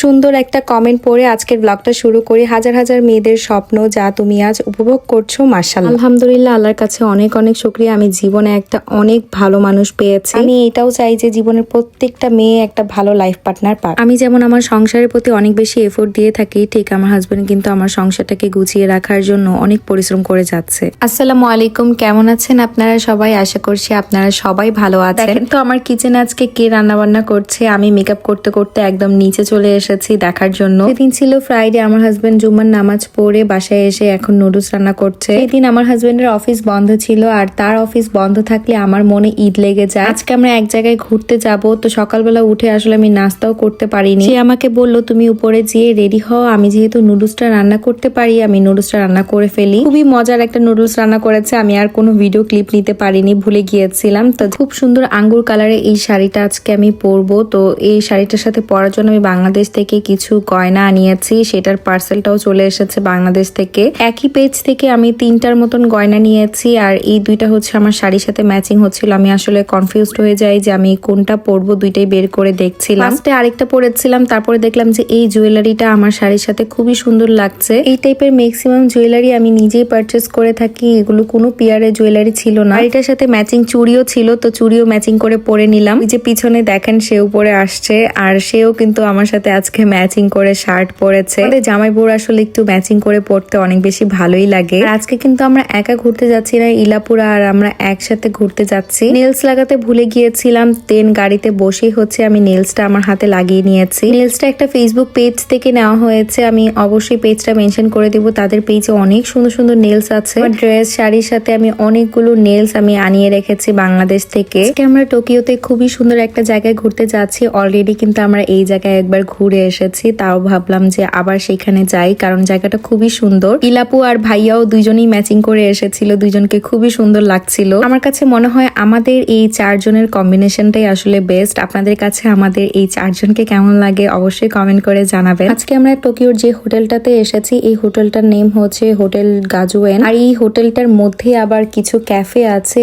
সুন্দর একটা কমেন্ট পড়ে আজকের ব্লগটা শুরু করি। হাজার হাজার মেয়েদের স্বপ্ন যা তুমি আজ উপভোগ করছো, মাশাআল্লাহ। আলহামদুলিল্লাহ, আল্লাহর কাছে অনেক অনেক শুকরিয়া। আমি জীবনে একটা অনেক ভালো মানুষ পেয়েছি। আমি এটাও চাই যে জীবনের প্রত্যেকটা মেয়ে একটা ভালো লাইফ পার্টনার পাক। আমি যেমন আমার সংসারের প্রতি অনেক বেশি এফোর্ট দিয়ে থাকি, ঠিক আমার হাজবেন্ড কিন্তু আমার সংসারটাকে গুছিয়ে রাখার জন্য অনেক পরিশ্রম করে যাচ্ছে। আসসালামু আলাইকুম, কেমন আছেন আপনারা সবাই? আশা করছি আপনারা সবাই ভালো আছেন। তো আমার কিচেনে আজকে কে রান্না বান্না করছে, আমি মেকআপ করতে করতে একদম নিচে চলে এসেছি দেখার জন্য। সেদিন ছিল ফ্রাইডে, আমার হাজবেন্ড জুম্মার নামাজ পড়ে বাসায় এসে এখন নুডলস রান্না করছে। সেদিন আমার হাজবেন্ডের অফিস বন্ধ ছিল, আর তার অফিস বন্ধ থাকলে আমার মনে ঈদ লেগে যায়। আজকে আমরা এক জায়গায় ঘুরতে যাব, তো সকালবেলা উঠে আসলে আমি নাস্তাও করতে পারিনি। সে আমাকে বললো তুমি উপরে যেয়ে রেডি হও, আমি যেহেতু নুডলসটা রান্না করতে পারি আমি নুডলসটা রান্না করে ফেলি। খুবই মজার একটা নুডলস রান্না করেছে, আমি আর কোনো ভিডিও ক্লিপ নিতে পারিনি, ভুলে গিয়েছিলাম। তো খুব সুন্দর আঙ্গুর কালারের এই শাড়িটা আজকে আমি পরবো। তো এই শাড়িটার সাথে পরার জন্য আমি বাংলাদেশ থেকে কিছু গয়না আনিয়েছি, সেটার পার্সেলটাও চলে এসেছে বাংলাদেশ থেকে। একই পেজ থেকে আমি 3টার মতন গয়না নিয়েছি, আর এই দুইটা হচ্ছে আমার শাড়ির সাথে ম্যাচিং হচ্ছিল। আমি আসলে কনফিউজড হয়ে যাই যে আমি কোনটা পরবো, দুইটাই বের করে দেখছিলাম। ফার্স্টে আরেকটা পরেছিলাম, তারপরে দেখলাম যে এই জুয়েলারিটা আমার শাড়ির সাথে খুবই সুন্দর লাগছে। এই টাইপের ম্যাক্সিমাম জুয়েলারি আমি নিজেই পারচেস করে থাকি, এগুলো কোনো পিয়ারের জুয়েলারি ছিল না। এটার সাথে ম্যাচিং চুড়িও ছিল, তো চুড়িও ম্যাচিং করে পরে নিলাম। এই যে পিছনে দেখেন সেও পরে আসছে, আর সেও কিন্তু আমার সাথে আজকে ম্যাচিং করে শার্ট পরেছে। আমাদের জামাই বোর আসলে একটু ম্যাচিং করে পরতে অনেক বেশি ভালোই লাগে। আজকে কিন্তু আমরা একা ঘুরতে যাচ্ছি না, ইলাপুরা আর আমরা একসাথে ঘুরতে যাচ্ছি। নেলস লাগাতে ভুলে গিয়েছিলাম, দেন গাড়িতে বসেই হচ্ছে আমি নেলসটা আমার হাতে লাগিয়ে নিয়েছি। নেলসটা একটা ফেসবুক পেজ থেকে নেওয়া হয়েছে, আমি অবশ্যই পেজটা মেনশন করে দিব। তাদের পেজে অনেক সুন্দর সুন্দর নেলস আছে। ড্রেস শাড়ির সাথে আমি অনেকগুলো নেলস আমি আনিয়ে রেখেছি বাংলাদেশ থেকে। আমরা টোকিওতে খুবই সুন্দর একটা জায়গায় ঘুরতে যাচ্ছি। অলরেডি কিন্তু আমরা এই জায়গায় একবার ঘুরে এসেছি, তাও ভাবলাম যে আবার সেখানে যাই, কারণ জায়গাটা খুবই সুন্দর। ইলাপু আর ভাইয়াও দুইজনই ম্যাচিং করে এসেছিল, দুইজনকে খুবই সুন্দর লাগছিল। আমার কাছে মনে হয় আমাদের এই 4 জনের কম্বিনেশনটাই আসলে বেস্ট। আপনাদের কাছে আমাদের এই 4 জনকে কেমন লাগে অবশ্যই কমেন্ট করে জানাবেন। আজকে আমরা টোকিওর যে হোটেলটাতে এসেছি, এই হোটেলটার নেম হচ্ছে হোটেল গাজুয়েন, আর এই হোটেলটার মধ্যে আবার কিছু ক্যাফে আছে,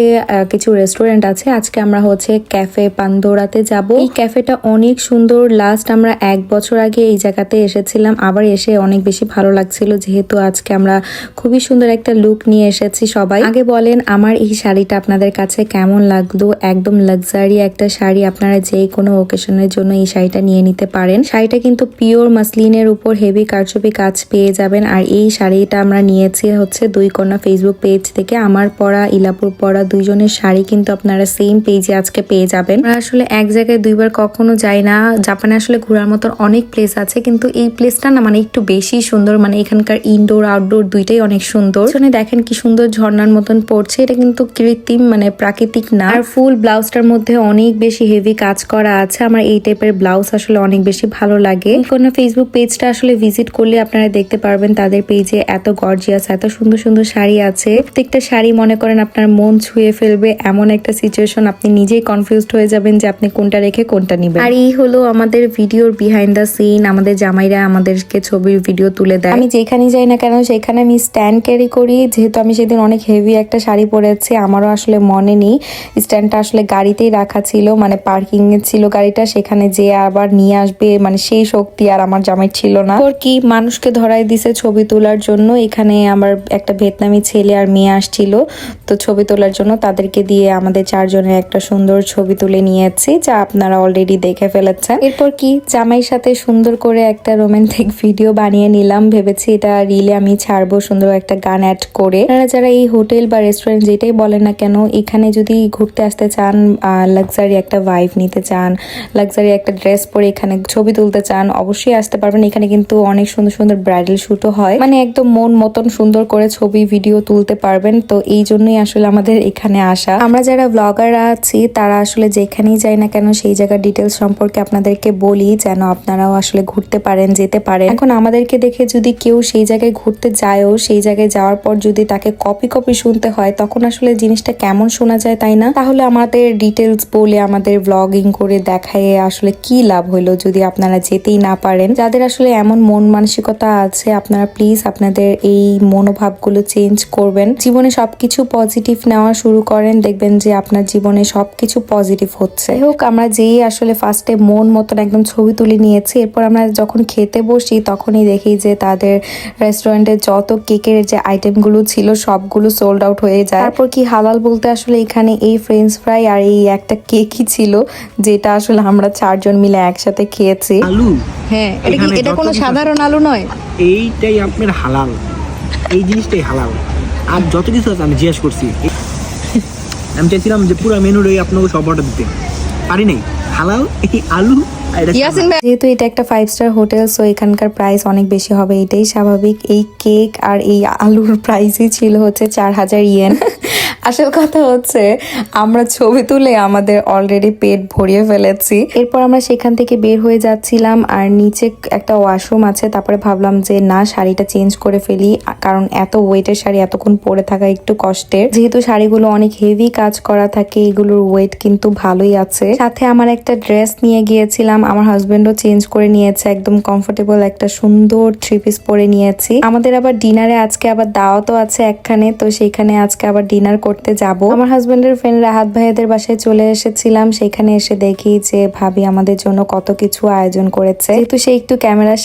কিছু রেস্টুরেন্ট আছে। আজকে আমরা হচ্ছে ক্যাফে পান্দোরাতে যাব। এই ক্যাফেটা অনেক সুন্দর, লাস্ট আমরা 1 বছর আগে এই জায়গাতে এসেছিলাম, আবার এসে অনেক বেশি ভালো লাগছিল, যেহেতু আজকে আমরা খুবই সুন্দর একটা লুক নিয়ে এসেছি সবাই। আগে বলেন আমার এই শাড়িটা আপনাদের কাছে কেমন লাগলো? একদম লাক্সারি একটা শাড়ি, আপনারা যে কোনো ওকেশনের জন্য এই শাড়িটা নিয়ে নিতে পারেন। শাড়িটা কিন্তু পিওর মাসলিনের উপর হেভি কারচুপি কাজ পেয়ে যাবেন। আর এই শাড়িটা আমরা নিয়েছি হচ্ছে দুই কন্যা ফেসবুক পেজ থেকে। আমার পরা ইলাপুর পরা দুইজনের শাড়ি কিন্তু আপনারা সেম পেজে আজকে পেয়ে যাবেন। আমরা আসলে এক জায়গায় দুইবার কখনো যাই না। জাপানে আসলে ঘোরার মতন অনেক প্লেস আছে, কিন্তু এই প্লেসটা না মানে একটু বেশি সুন্দর, মানে এখানকার ইনডোর আউটডোর দুইটাই অনেক সুন্দর। এখানে দেখেন কি সুন্দর ঝর্ণার মতন পড়ছে, এটা কিন্তু কৃত্রিম মানে প্রাকৃতিক না। আর ফুল ব্লাউজটার মধ্যে অনেক বেশি হেভি কাজ করা আছে। আমার এই টাইপের ব্লাউজ আসলে অনেক বেশি ভালো লাগে। কোন ফেসবুক পেজটা আসলে ভিজিট করলে আপনারা দেখতে পারবেন তাদের পেজে এত গর্জিয়াস এত সুন্দর সুন্দর শাড়ি আছে। প্রত্যেকটা শাড়ি মনে করেন আপনার মন ছুঁয়ে ফেলবে, এমন একটা সিচুয়েশন, আপনি নিজেই কনফিউজড হয়ে যাবেন যে আপনি কোনটা রেখে কোনটা নিবেন। আর এই হলো আমাদের ভিডিওর বিহাইন্ড দ্য সিন। আমাদের জামাইরা আমাদেরকে ছবির ভিডিও তুলে দেয়। আমি যেখানে যাই না কেন সেখানে আমি স্ট্যান্ড ক্যারি করি, যেহেতু আমি সেদিন অনেক হেভি একটা শাড়ি পরেছি, আমারও আসলে মনে নেই। স্ট্যান্ডটা আসলে গাড়িতেই রাখা ছিল, মানে পার্কিং এ ছিল গাড়িটা, সেখানে যে আবার নিয়ে আসবে মানে সেই শক্তি আর আমার জামাই ছিল না। ওর কি মানুষকে ধরাই দিছে ছবি তোলার জন্য। এখানে আমার একটা ভিয়েতনামি ছেলে আর মেয়ে আসছিল, তো ছবি তোলার জন্য তাদেরকে দিয়ে আমাদের 4 জনের একটা সুন্দর ছবি তুলে নিয়েছি, যা আপনারা অলরেডি দেখে ফেলেছেন। এরপর কি জামাইয়ের সাথে সুন্দর করে একটা রোমান্টিক ভিডিও বানিয়ে নিলাম, ভেবেছি এটা রিলে আমি ছাড়বো সুন্দর একটা গান অ্যাড করে। আপনারা যারা এই হোটেল বা রেস্টুরেন্ট যেটাই বলেন না কেন, এখানে যদি ঘুরতে আসতে চান, লাক্সারি একটা ভাইব নিতে চান, লাক্সারি একটা ড্রেস পরে এখানে ছবি তুলতে চান, অবশ্যই আসতে পারবেন। এখানে কিন্তু অনেক সুন্দর সুন্দর ব্রাইডাল শুটও হয়, মানে একদম মন মতন সুন্দর করে ছবি ভিডিও তুলতে পারবেন। তো এই জন্যই আসলে আমাদের এখানে আসা। আমরা যারা ব্লগাররা আছি তারা আসলে যেখানেই যাই না কেন সেই জায়গার ডিটেলস সম্পর্কে আপনাদেরকে বলি, যেন আপনারাও আসলে ঘুরতে পারেন, যেতে পারেন। এখন আমাদেরকে দেখে যদি কেউ সেই জায়গায় ঘুরতে যায়ও, সেই জায়গায় যাওয়ার পর যদি তাকে কপি কপি শুনতে হয়, তখন আসলে জিনিসটা কেমন শোনা যায়, তাই না? তাহলে আমাদের ডিটেলস বলে আমাদের ব্লগিং করে দেখায় আসলে কি লাভ হইলো যদি আপনারা যেতেই না পারেন। যাদের আসলে এমন মন মানসিকতা আছে, আপনারা প্লিজ আপনাদের এই মনোভাবগুলো চেঞ্জ করবেন। জীবনে সবকিছু পজিটিভ নেওয়া শুরু করেন, দেখবেন যে আপনার জীবনে সবকিছু পজিটিভ হচ্ছে। হোক আমরা যেই আসলে ফার্স্টে মন মতন একদম ছবি তুলে নিয়েছি, ফেলেছি। এরপর আমরা যখন খেতে বসি তখনই দেখি যে তাদের রেস্টুরেন্টে যত কেকের যে আইটেমগুলো ছিল সবগুলো সোল্ড আউট হয়ে যায়। তারপর কি হালাল বলতে আসলে এখানে এই ফ্রেঞ্চ ফ্রাই আর এই একটা কেকই ছিল, যেটা আসলে আমরা 4 জন মিলে একসাথে খেয়েছি। আলু, হ্যাঁ, এটা কোনো সাধারণ আলু নয়, এইটাই আপনার হালাল, এই জিনিসটাই হালাল। আর যত কিছু আছে আমি জিজ্ঞেস করছি, আমি চাইছিলাম যে পুরো মেনুটাই আপনাকে সব অর্ডার দিতে পারি নাই। হালাল এই আলু যেহেতু এটা একটা 5 স্টার হোটেল, সো এখানকার প্রাইস অনেক বেশি হবে, এটাই স্বাভাবিক। এই কেক আর এই আলুর প্রাইসই ছিল হচ্ছে 4000 ইয়েন। আসল কথা হচ্ছে আমরা ছবি তুলে আমাদের অলরেডি পেট ভরিয়ে ফেলেছি। এরপর আমরা সেখান থেকে বের হয়ে যাচ্ছিলাম, আর নিচে একটা ওয়াশরুম আছে। তারপরে ভাবলাম যে না, শাড়িটা চেঞ্জ করে ফেলি, কারণ এত ওয়েটের শাড়ি এতক্ষণ পরে থাকা একটু কষ্টের। যেহেতু শাড়িগুলো অনেক হেভি কাজ করা থাকে, এগুলোর ওয়েট কিন্তু ভালোই আছে। সাথে আমার একটা ড্রেস নিয়ে গিয়েছিলাম, আমার হাজবেন্ডও চেঞ্জ করে নিয়েছে, একদম কমফোর্টেবল একটা সুন্দর 3 পিস পরে নিয়েছি। আমাদের আবার ডিনারে আজকে আবার দাওয়াতও আছে একখানে, তো সেইখানে আজকে আবার ডিনার করতে যাব। আমার হাজবেন্ডের ফ্রেন্ড রাহাত ভাইয়াদের বাসায় চলে এসেছিলাম, সেখানে এসে দেখি যে ভাবি আমাদের জন্য কত কিছু আয়োজন করেছে। যেহেতু সে একটু ক্যামেরার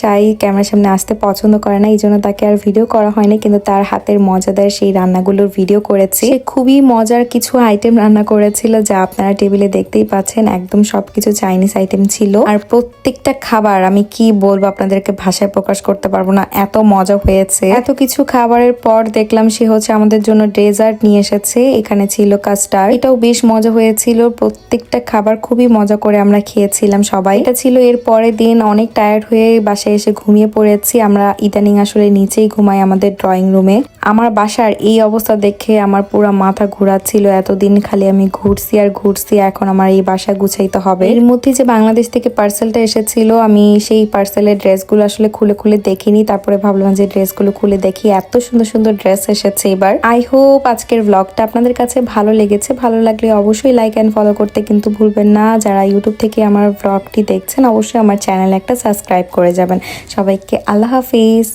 সামনে আসতে পছন্দ করে না, এই জন্য তাকে আর ভিডিও করা হয়নি, কিন্তু তার হাতের মজাদার সেই রান্নাগুলোর ভিডিও করেছি। সে খুবই মজার কিছু আইটেম রান্না করেছিল, যা আপনারা টেবিলে দেখতেই পাচ্ছেন। একদম সবকিছু চাইনিজ আইটেম ছিল, আর প্রত্যেকটা খাবার আমি কি বলবো আপনাদেরকে ভাষায় প্রকাশ করতে পারবো না, এত মজা হয়েছে। এত কিছু খাবারের পর দেখলাম সে হচ্ছে আমাদের জন্য ডেজার্ট নিয়ে এসেছে। এখানে ছিল কাস্টার্ড, এটাও বেশ মজা হয়েছিল। প্রত্যেকটা খাবার খুবই মজা করে আমরা খেয়েছিলাম সবাই। এটা ছিল এর পরের দিন, অনেক টায়ার্ড হয়ে বাসায় এসে ঘুমিয়ে পড়েছি। আমরা ইদানিং আসলে নিচেই ঘুমাই আমাদের ড্রয়িং রুমে। আমার বাসার এই অবস্থা দেখে আমার পুরো মাথা ঘোরাচ্ছিল। এতদিন খালি আমি ঘুরছি আর ঘুরছি, এখন আমার এই বাসা গুছাইতে হবে। এর মধ্যে যে বাংলাদেশ থেকে পার্সেলটা এসেছিল, আমি সেই পার্সেলের ড্রেসগুলো আসলে খুলে খুলে দেখিনি। তারপরে ভাবলাম যে ড্রেসগুলো খুলে দেখি, এত সুন্দর সুন্দর ড্রেস এসেছে এবার। আই হোপ আজকের ব্লগটা আপনাদের কাছে ভালো লেগেছে। ভালো লাগলে অবশ্যই লাইক অ্যান্ড ফলো করতে কিন্তু ভুলবেন না। যারা ইউটিউব থেকে আমার ব্লগটি দেখছেন, অবশ্যই আমার চ্যানেলে একটা সাবস্ক্রাইব করে যাবেন। সবাইকে আল্লাহ হাফিজ।